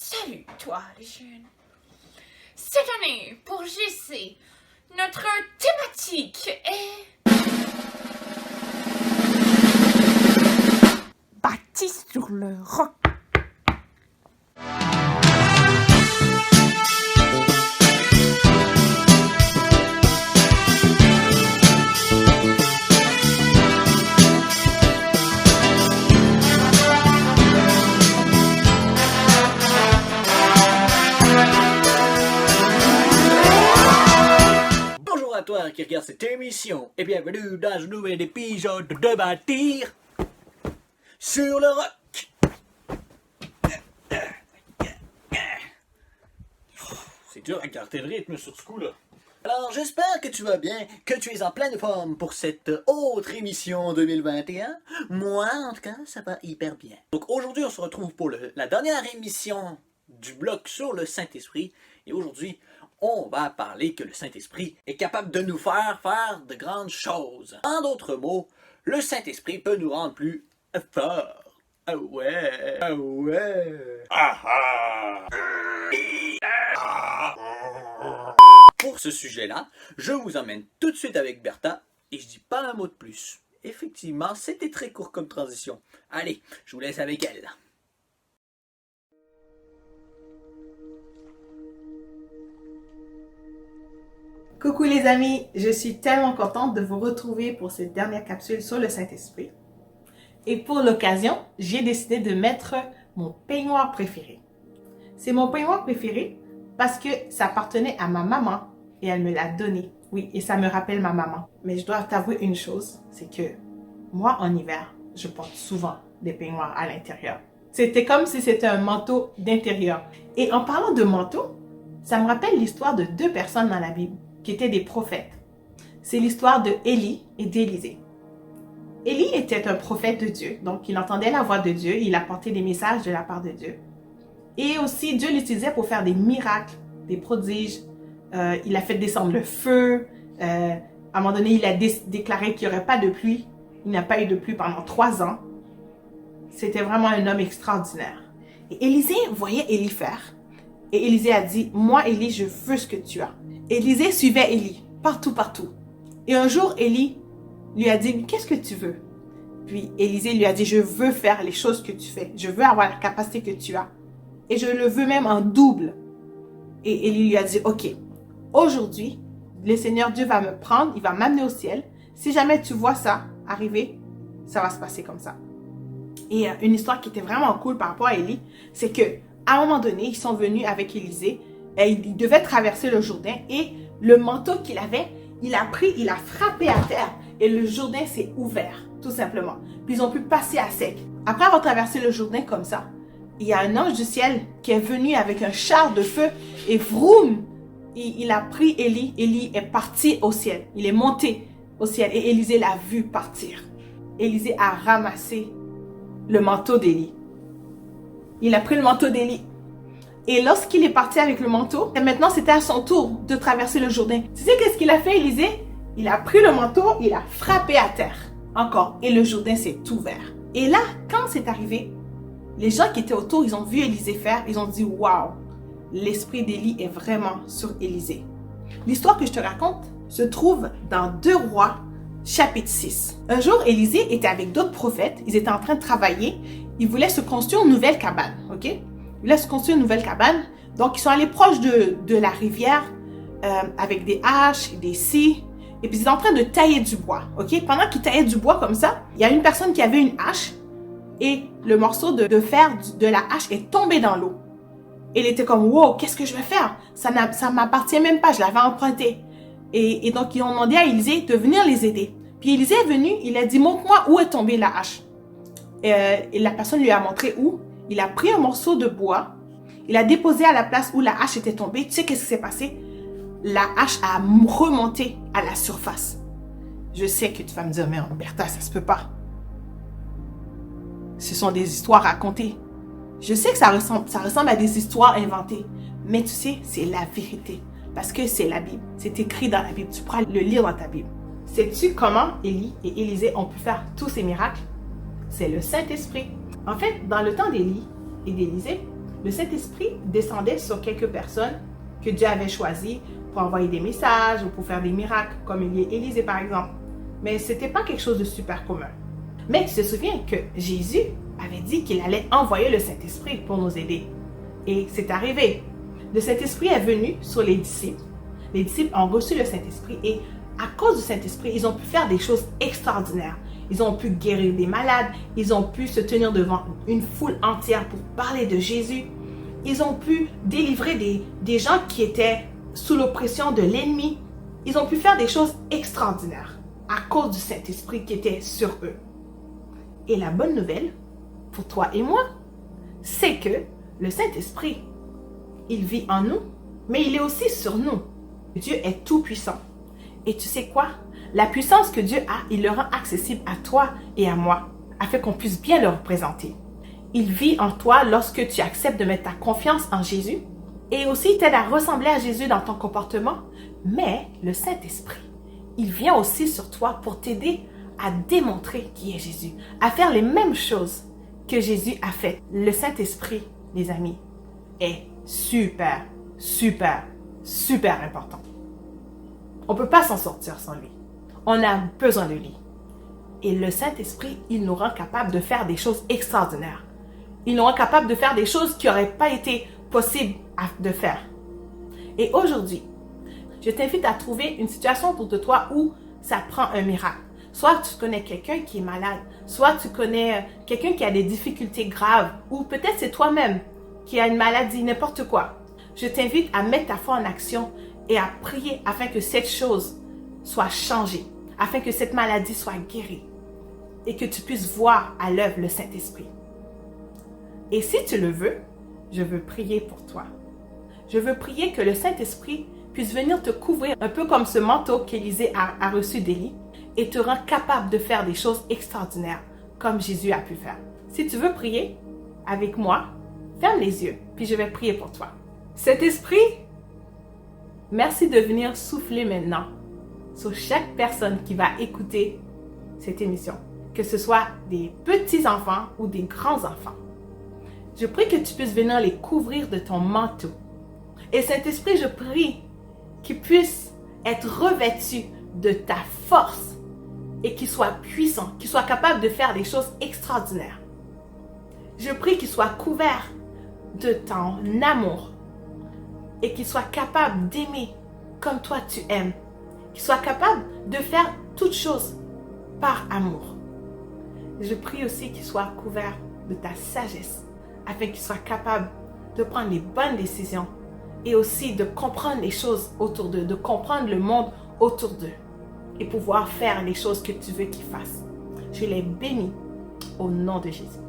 Salut, toi, les jeunes. Cette année, pour JC, notre thématique est... bâti sur le roc. Bonjour à toi qui regarde cette émission et bienvenue dans un nouvel épisode de Bâtir sur le roc. C'est dur à garder le rythme sur ce coup-là. Alors j'espère que tu vas bien, que tu es en pleine forme pour cette autre émission 2021. Moi en tout cas ça va hyper bien. Donc aujourd'hui on se retrouve pour la dernière émission du bloc sur le Saint-Esprit et aujourd'hui on va parler que le Saint-Esprit est capable de nous faire de grandes choses. En d'autres mots, le Saint-Esprit peut nous rendre plus forts. Ah ouais, ah ouais. Pour ce sujet-là, je vous emmène tout de suite avec Bertha et je dis pas un mot de plus. Effectivement, c'était très court comme transition. Allez, je vous laisse avec elle. Coucou les amis, je suis tellement contente de vous retrouver pour cette dernière capsule sur le Saint-Esprit. Et pour l'occasion, j'ai décidé de mettre mon peignoir préféré. C'est mon peignoir préféré parce que ça appartenait à ma maman et elle me l'a donné. Oui, et ça me rappelle ma maman. Mais je dois t'avouer une chose, c'est que moi en hiver, je porte souvent des peignoirs à l'intérieur. C'était comme si c'était un manteau d'intérieur. Et en parlant de manteau, ça me rappelle l'histoire de deux personnes dans la Bible qui étaient des prophètes. C'est l'histoire de Élie et d'Élisée. Élie était un prophète de Dieu, donc il entendait la voix de Dieu, il apportait des messages de la part de Dieu. Et aussi, Dieu l'utilisait pour faire des miracles, des prodiges. Il a fait descendre le feu. À un moment donné, il a déclaré qu'il n'y aurait pas de pluie. Il n'y a pas eu de pluie pendant 3 ans. C'était vraiment un homme extraordinaire. Et Élisée voyait Élie faire. Et Élisée a dit, « Moi, Élie, je veux ce que tu as. » Élisée suivait Élie, partout. Et un jour, Élie lui a dit, « Qu'est-ce que tu veux? » Puis Élisée lui a dit, « Je veux faire les choses que tu fais. Je veux avoir la capacité que tu as. Et je le veux même en double. » Et Élie lui a dit, « Ok, aujourd'hui, le Seigneur Dieu va me prendre, il va m'amener au ciel. Si jamais tu vois ça arriver, ça va se passer comme ça. » Et une histoire qui était vraiment cool par rapport à Élie, c'est que à un moment donné, ils sont venus avec Élisée. Et il devait traverser le Jourdain et le manteau qu'il avait, il a frappé à terre et le Jourdain s'est ouvert, tout simplement. Puis ils ont pu passer à sec. Après avoir traversé le Jourdain comme ça, il y a un ange du ciel qui est venu avec un char de feu et vroom, il a pris Élie. Élie est parti au ciel. Il est monté au ciel et Élisée l'a vu partir. Élisée a ramassé le manteau d'Élie. Il a pris le manteau d'Élie. Et lorsqu'il est parti avec le manteau, et maintenant c'était à son tour de traverser le Jourdain. Tu sais qu'est-ce qu'il a fait, Élisée? Il a pris le manteau, il a frappé à terre. Encore. Et le Jourdain s'est ouvert. Et là, quand c'est arrivé, les gens qui étaient autour, ils ont vu Élisée faire, ils ont dit, waouh, l'esprit d'Élie est vraiment sur Élisée. L'histoire que je te raconte se trouve dans 2 Rois, chapitre 6. Un jour, Élisée était avec d'autres prophètes, ils étaient en train de travailler, ils voulaient se construire une nouvelle cabane, ok? Ils voulaient se construire une nouvelle cabane. Donc, ils sont allés proche de la rivière avec des haches et des scies. Et puis, ils étaient en train de tailler du bois. Ok? Pendant qu'ils taillaient du bois comme ça, il y a une personne qui avait une hache et le morceau de fer de la hache est tombé dans l'eau. Et il était comme, wow, qu'est-ce que je vais faire? Ça m'appartient même pas, je l'avais emprunté. Et donc, ils ont demandé à Élisée de venir les aider. Puis, Élisée est venu, il a dit, montre-moi où est tombée la hache. Et la personne lui a montré où. Il a pris un morceau de bois, il a déposé à la place où la hache était tombée. Tu sais qu'est-ce qui s'est passé? La hache a remonté à la surface. Je sais que tu vas me dire, mais Bertha, ça se peut pas. Ce sont des histoires racontées. Je sais que ça ressemble à des histoires inventées. Mais tu sais, c'est la vérité. Parce que c'est la Bible. C'est écrit dans la Bible. Tu pourras le lire dans ta Bible. Sais-tu comment Élie et Élisée ont pu faire tous ces miracles? C'est le Saint-Esprit. En fait, dans le temps d'Élie et d'Élisée, le Saint-Esprit descendait sur quelques personnes que Dieu avait choisies pour envoyer des messages ou pour faire des miracles, comme Élisée par exemple. Mais ce n'était pas quelque chose de super commun. Mais tu te souviens que Jésus avait dit qu'il allait envoyer le Saint-Esprit pour nous aider. Et c'est arrivé. Le Saint-Esprit est venu sur les disciples. Les disciples ont reçu le Saint-Esprit et à cause du Saint-Esprit, ils ont pu faire des choses extraordinaires. Ils ont pu guérir des malades, ils ont pu se tenir devant une foule entière pour parler de Jésus. Ils ont pu délivrer des gens qui étaient sous l'oppression de l'ennemi. Ils ont pu faire des choses extraordinaires à cause du Saint-Esprit qui était sur eux. Et la bonne nouvelle, pour toi et moi, c'est que le Saint-Esprit, il vit en nous, mais il est aussi sur nous. Dieu est tout puissant. Et tu sais quoi? La puissance que Dieu a, il le rend accessible à toi et à moi, afin qu'on puisse bien le représenter. Il vit en toi lorsque tu acceptes de mettre ta confiance en Jésus, et aussi t'aide à ressembler à Jésus dans ton comportement. Mais le Saint-Esprit, il vient aussi sur toi pour t'aider à démontrer qui est Jésus, à faire les mêmes choses que Jésus a fait. Le Saint-Esprit, les amis, est super, super, super important. On ne peut pas s'en sortir sans lui. On a besoin de lui. Et le Saint-Esprit, il nous rend capables de faire des choses extraordinaires. Il nous rend capables de faire des choses qui n'auraient pas été possibles de faire. Et aujourd'hui, je t'invite à trouver une situation autour de toi où ça prend un miracle. Soit tu connais quelqu'un qui est malade, soit tu connais quelqu'un qui a des difficultés graves, ou peut-être c'est toi-même qui a une maladie, n'importe quoi. Je t'invite à mettre ta foi en action et à prier afin que cette chose soit changée, afin que cette maladie soit guérie et que tu puisses voir à l'œuvre le Saint-Esprit. Et si tu le veux, je veux prier pour toi. Je veux prier que le Saint-Esprit puisse venir te couvrir un peu comme ce manteau qu'Élisée a reçu d'Élie et te rend capable de faire des choses extraordinaires comme Jésus a pu faire. Si tu veux prier avec moi, ferme les yeux, puis je vais prier pour toi. Saint-Esprit, merci de venir souffler maintenant sur chaque personne qui va écouter cette émission, que ce soit des petits-enfants ou des grands-enfants. Je prie que tu puisses venir les couvrir de ton manteau. Et Saint-Esprit, je prie qu'ils puissent être revêtus de ta force et qu'ils soient puissants, qu'ils soient capables de faire des choses extraordinaires. Je prie qu'ils soient couverts de ton amour et qu'ils soient capables d'aimer comme toi tu aimes, qu'ils soient capables de faire toutes choses par amour. Je prie aussi qu'ils soient couverts de ta sagesse afin qu'ils soient capables de prendre les bonnes décisions et aussi de comprendre les choses autour d'eux, de comprendre le monde autour d'eux et pouvoir faire les choses que tu veux qu'ils fassent. Je les bénis au nom de Jésus.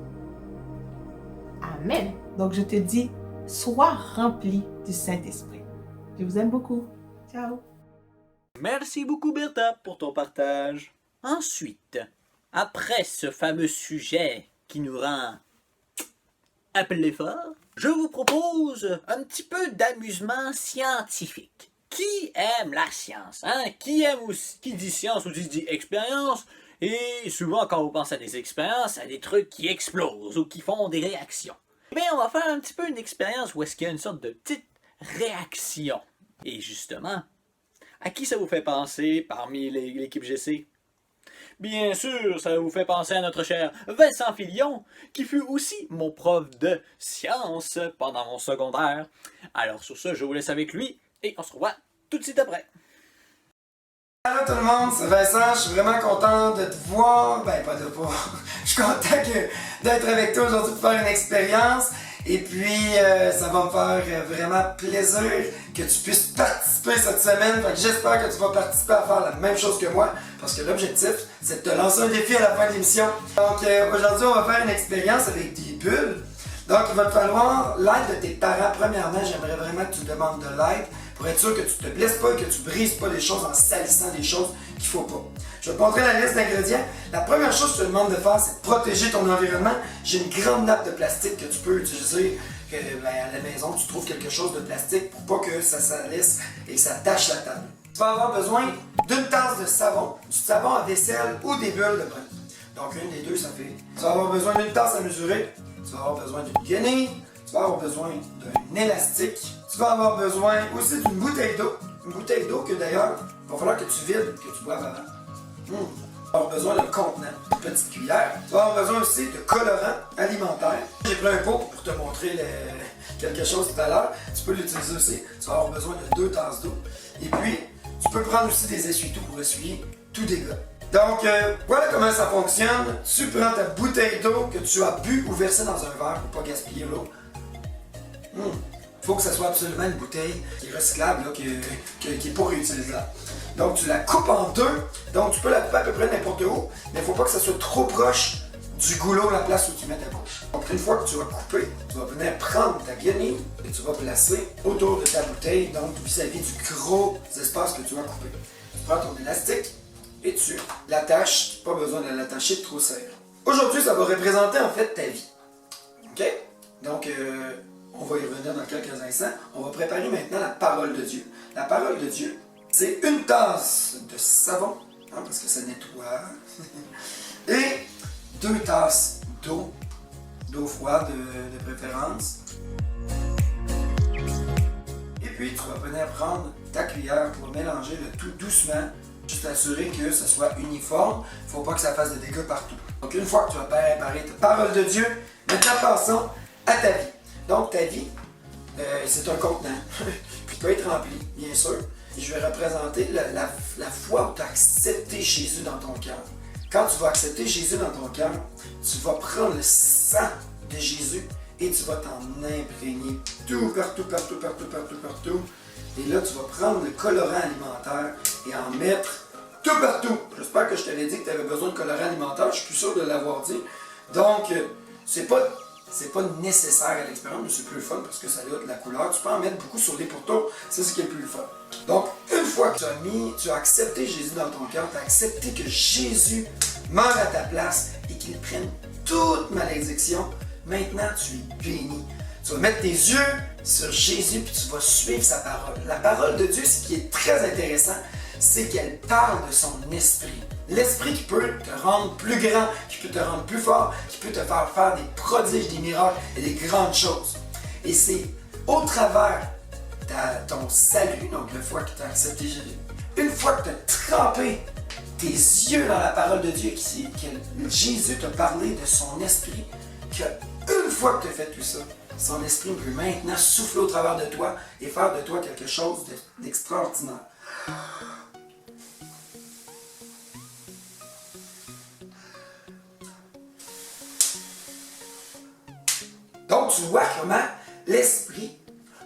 Amen. Donc je te dis, sois rempli du Saint-Esprit. Je vous aime beaucoup. Ciao. Merci beaucoup Bertha pour ton partage. Ensuite, après ce fameux sujet qui nous rend un peu l'effort, je vous propose un petit peu d'amusement scientifique. Qui aime la science, hein? Qui aime aussi, qui dit science ou qui dit expérience? Et souvent, quand on pense à des expériences, à des trucs qui explosent ou qui font des réactions. Mais on va faire un petit peu une expérience où est-ce qu'il y a une sorte de petite réaction. Et justement, à qui ça vous fait penser parmi l'équipe GC? Bien sûr, ça vous fait penser à notre cher Vincent Filion, qui fut aussi mon prof de sciences pendant mon secondaire. Alors sur ce, je vous laisse avec lui et on se revoit tout de suite après. Allô tout le monde, c'est Vincent, je suis vraiment content de te voir, ben pas de te voir, je suis content d'être avec toi aujourd'hui pour faire une expérience. Et puis, ça va me faire vraiment plaisir que tu puisses participer cette semaine. Fait que j'espère que tu vas participer à faire la même chose que moi. Parce que l'objectif, c'est de te lancer un défi à la fin de l'émission. Donc, aujourd'hui, on va faire une expérience avec des bulles. Donc, il va te falloir l'aide de tes parents. Premièrement, j'aimerais vraiment que tu demandes de l'aide pour être sûr que tu te blesses pas et que tu brises pas des choses en salissant des choses qu'il faut pas. Je vais te montrer la liste d'ingrédients. La première chose que je te demande de faire, c'est de protéger ton environnement. J'ai une grande nappe de plastique que tu peux utiliser à la maison. Tu trouves quelque chose de plastique pour pas que ça salisse et que ça tache la table. Tu vas avoir besoin d'une tasse de savon, du savon à vaisselle ou des bulles de bain. Donc une des deux, ça fait. Tu vas avoir besoin d'une tasse à mesurer. Tu vas avoir besoin d'une guenille. Tu tu vas avoir besoin d'un élastique. Tu vas avoir besoin aussi d'une bouteille d'eau. Une bouteille d'eau que d'ailleurs, il va falloir que tu vides, que tu boives avant. Tu vas avoir besoin d'un contenant, une petite cuillère. Tu vas avoir besoin aussi de colorants alimentaires. J'ai pris un pot pour te montrer quelque chose tout à l'heure. Tu peux l'utiliser aussi. Tu vas avoir besoin de 2 tasses d'eau. Et puis, tu peux prendre aussi des essuie-tout pour essuyer tout dégât. Donc, voilà comment ça fonctionne. Tu prends ta bouteille d'eau que tu as bu ou versée dans un verre pour ne pas gaspiller l'eau. Il faut que ça soit absolument une bouteille qui est recyclable, là, qui est pas réutilisable. Donc, tu la coupes en deux. Donc, tu peux la couper à peu près n'importe où, mais il ne faut pas que ça soit trop proche du goulot, la place où tu mets ta bouche. Donc, une fois que tu vas couper, tu vas venir prendre ta guenille et tu vas placer autour de ta bouteille, donc vis-à-vis du gros espace que tu vas couper. Tu prends ton élastique et tu l'attaches. Pas besoin de l'attacher trop serré. Aujourd'hui, ça va représenter en fait ta vie. OK? Donc, on va y revenir dans quelques instants. On va préparer maintenant la parole de Dieu. La parole de Dieu, c'est une tasse de savon, hein, parce que ça nettoie, et 2 tasses d'eau froide de préférence. Et puis, tu vas venir prendre ta cuillère pour mélanger le tout doucement, juste assurer que ce soit uniforme. Il ne faut pas que ça fasse de dégâts partout. Donc, une fois que tu as préparé ta parole de Dieu, maintenant passons à ta vie. Donc, ta vie, c'est un contenant qui peut être rempli, bien sûr. Et je vais représenter la fois où tu as accepté Jésus dans ton cœur. Quand tu vas accepter Jésus dans ton cœur, tu vas prendre le sang de Jésus et tu vas t'en imprégner tout, partout. Et là, tu vas prendre le colorant alimentaire et en mettre tout partout. J'espère que je t'avais dit que tu avais besoin de colorant alimentaire. Je suis plus sûr de l'avoir dit. Donc, c'est pas nécessaire à l'expérience, mais c'est plus le fun parce que ça a de la couleur. Tu peux en mettre beaucoup sur les pourtours, c'est ce qui est le plus fun. Donc, une fois que tu as accepté Jésus dans ton cœur, tu as accepté que Jésus meure à ta place et qu'il prenne toute malédiction, maintenant tu es béni. Tu vas mettre tes yeux sur Jésus puis tu vas suivre sa parole. La parole de Dieu, ce qui est très intéressant, c'est qu'elle parle de son esprit. L'esprit qui peut te rendre plus grand, qui peut te rendre plus fort, qui peut te faire faire des prodiges, des miracles et des grandes choses. Et c'est au travers de ton salut, donc une fois que tu as accepté Jésus, une fois que tu as trempé tes yeux dans la parole de Dieu, que Jésus t'a parlé de son esprit, qu'une fois que tu as fait tout ça, son esprit peut maintenant souffler au travers de toi et faire de toi quelque chose d'extraordinaire. Donc, tu vois comment l'esprit,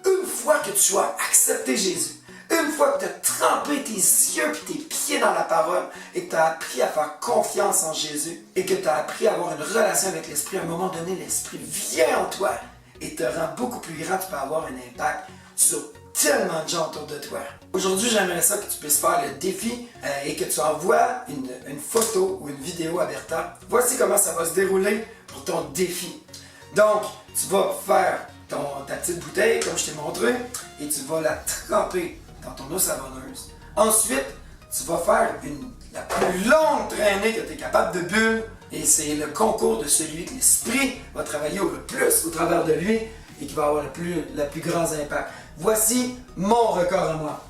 une fois que tu as accepté Jésus, une fois que tu as trempé tes yeux et tes pieds dans la parole et que tu as appris à faire confiance en Jésus et que tu as appris à avoir une relation avec l'esprit, à un moment donné, l'esprit vient en toi et te rend beaucoup plus grand. Tu peux avoir un impact sur tellement de gens autour de toi. Aujourd'hui, j'aimerais ça que tu puisses faire le défi et que tu envoies une photo ou une vidéo à Bertha. Voici comment ça va se dérouler pour ton défi. Donc, tu vas faire ta petite bouteille, comme je t'ai montré, et tu vas la tremper dans ton eau savonneuse. Ensuite, tu vas faire la plus longue traînée que tu es capable de bulles, et c'est le concours de celui que l'esprit va travailler le plus au travers de lui et qui va avoir le plus grand impact. Voici mon record à moi.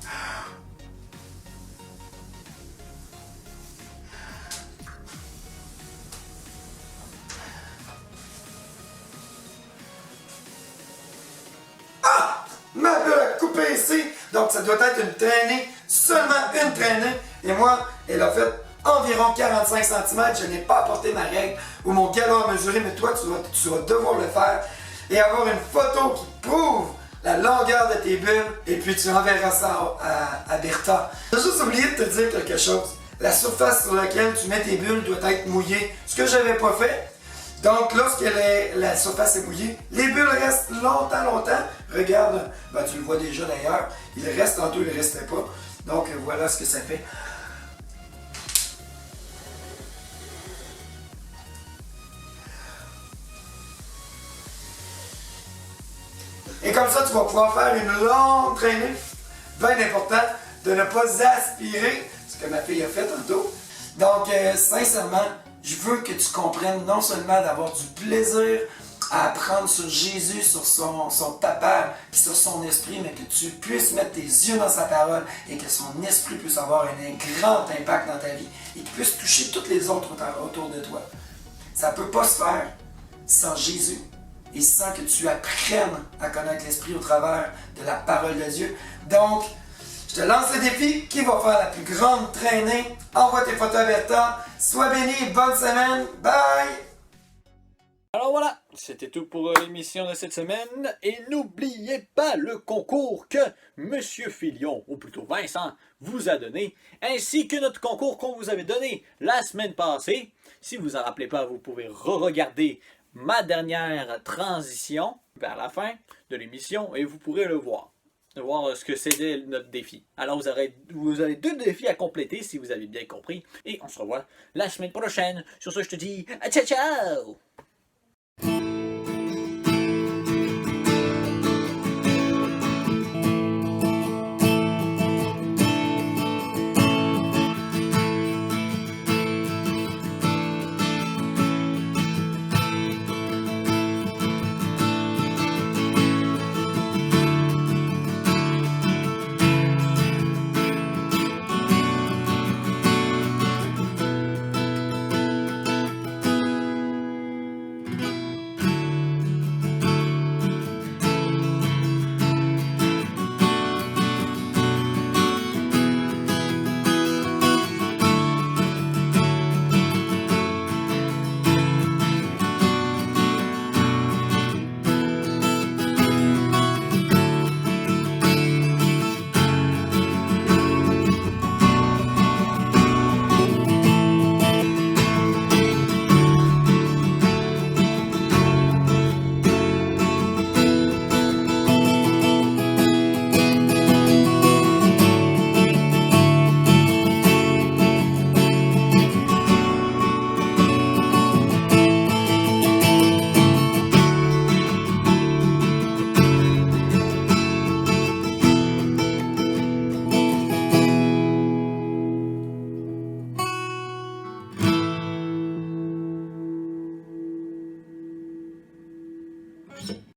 Ma bulle a coupé ici, donc ça doit être une traînée, seulement une traînée. Et moi, elle a fait environ 45 cm. Je n'ai pas apporté ma règle ou mon galon à mesurer, mais toi, tu vas devoir le faire et avoir une photo qui prouve la longueur de tes bulles. Et puis tu enverras ça à Bertha. J'ai juste oublié de te dire quelque chose. La surface sur laquelle tu mets tes bulles doit être mouillée, ce que je n'avais pas fait. Donc, lorsque la surface est mouillée, les bulles restent longtemps. Regarde, tu le vois déjà d'ailleurs, il reste tantôt, il ne restait pas. Donc, voilà ce que ça fait. Et comme ça, tu vas pouvoir faire une longue traînée. Bien important de ne pas aspirer, ce que ma fille a fait tantôt. Donc, sincèrement, je veux que tu comprennes non seulement d'avoir du plaisir à apprendre sur Jésus, sur son papa, puis sur son esprit, mais que tu puisses mettre tes yeux dans sa parole et que son esprit puisse avoir un grand impact dans ta vie et qu'il puisse toucher toutes les autres autour de toi. Ça ne peut pas se faire sans Jésus et sans que tu apprennes à connaître l'esprit au travers de la parole de Dieu. Donc, je te lance le défi. Qui va faire la plus grande traînée? Envoie tes photos à Bertha. Sois béni, bonne semaine. Bye! Alors voilà, c'était tout pour l'émission de cette semaine. Et n'oubliez pas le concours que Monsieur Filion, ou plutôt Vincent, vous a donné, ainsi que notre concours qu'on vous avait donné la semaine passée. Si vous en rappelez pas, vous pouvez re-regarder ma dernière transition vers la fin de l'émission et vous pourrez le voir. Voir ce que c'était notre défi. Alors vous avez 2 défis à compléter si vous avez bien compris. Et on se revoit la semaine prochaine. Sur ce, je te dis ciao ciao!